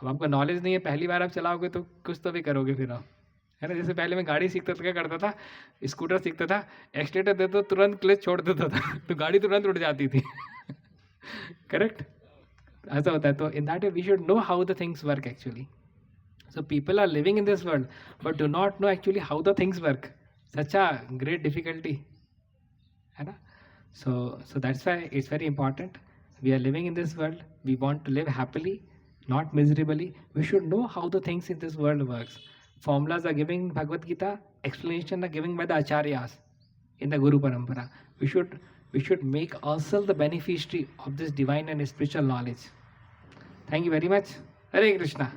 अब आपका नॉलेज नहीं है, पहली बार आप चलाओगे तो कुछ तो भी करोगे फिर आप, है ना। जैसे पहले मैं गाड़ी सीखता था, क्या करता था, स्कूटर सीखता था, एक्सीलेटर देता तो तुरंत क्लच छोड़ देता था तो गाड़ी तुरंत उड़ जाती थी। करेक्ट? ऐसा होता है। तो in that way we should know how the things work actually. So people are living in this world but do not know actually how the things work. Such a great difficulty, है ना। So that's why it's very important. We are living in this world. We want to live happily, not miserably. We should know how the things in this world works. Formulas are given in Bhagavad Gita. Explanation are given by the acharyas in the Guru Parampara. We should make ourselves the beneficiary of this divine and spiritual knowledge. Thank you very much. Hare Krishna.